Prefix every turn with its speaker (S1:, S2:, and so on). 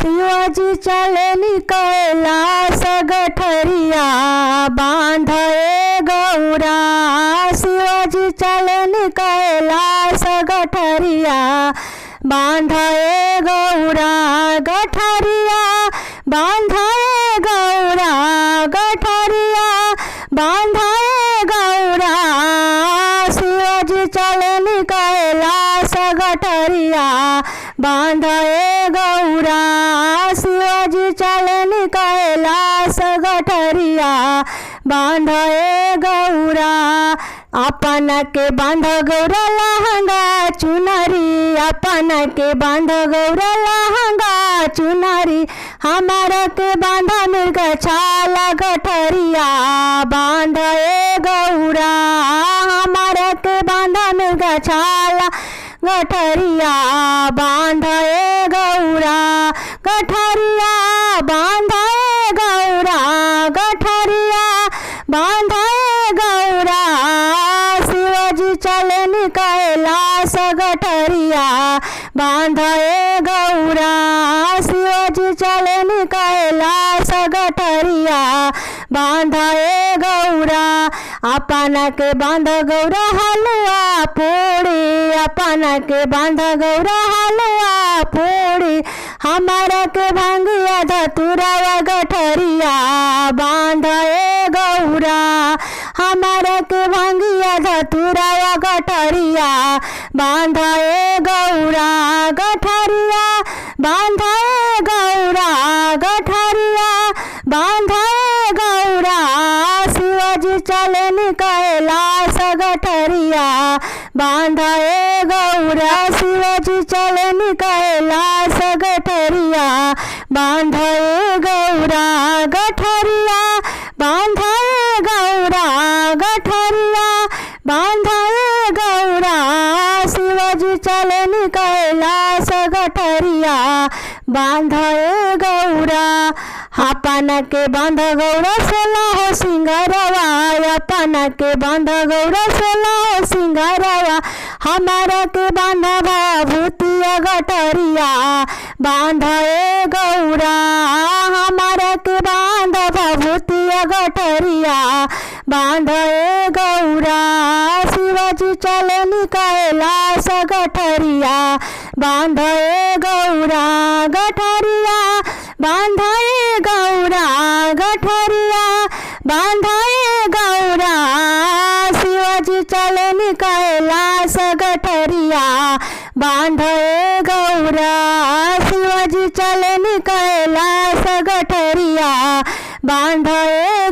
S1: शिवाजी चले कैलास गठरिया बांधे गौरा। शिवाजी चले कैलास गठरिया बांधे गौरा। गठरिया बांधे गौरा, गठरिया बांधे गौरा। शिवाजी चले कैलास गठरिया बांधे गौरा। शिवाजी चले कैलास गठरिया बांधे गौरा। अपन के बांध गौरा लहंगा चुनरी, अपन के बांध गौरा लहंगा चुनरी। हमारा के बांधा मिर्ग छाला गठरिया बांधे गौरा। हमारा के बांधा मिर्ग छाला गठरिया बांधे गौरा। गठरिया बांधे गौरा, गठरिया बांधे गौरा। शिवाजी चले कैलास गठरिया बांधे गौरा। शिवाजी चले कैलास गठरिया बांधे गौरा। अपन के बांध गौरा हलवा पूरी, अपन के बांध गौरा हलवा पूरी। हमारा के भांगिया धतुरा गठरिया बांधे गौरा। हमारा के भांगिया धतुरा गठरिया बांधे गौरा। गठरिया बांधे गौरा, गठरिया बांधे गौरा। शिवाजी चले कैलास गठरिया बांधे गौरा। शिवाजी चले कैलास गठरिया बांधे गौरा। गठरिया बांधे गौरा, गठरिया बांधे गौरा। शिवाजी चले कैलास गठरिया बांधे गौरा। अपन के बांध गौरा सोलह सिंगरवा, अपन के बांध गौरा सोलह सिंगरवा। हमारा के बांध भभूतिया गठरिया बांधे गौरा। हमारा के बांध भभूतिया गठरिया बांधे गौरा। शिवाजी चले कैलास गठरिया बांधे गौरा। गठरिया बांधे गौरा, गठरिया बांधे गौरा। शिवाजी चले कैलास गठरिया बांधे गौरा। शिवाजी चले कैलास गठरिया बांधे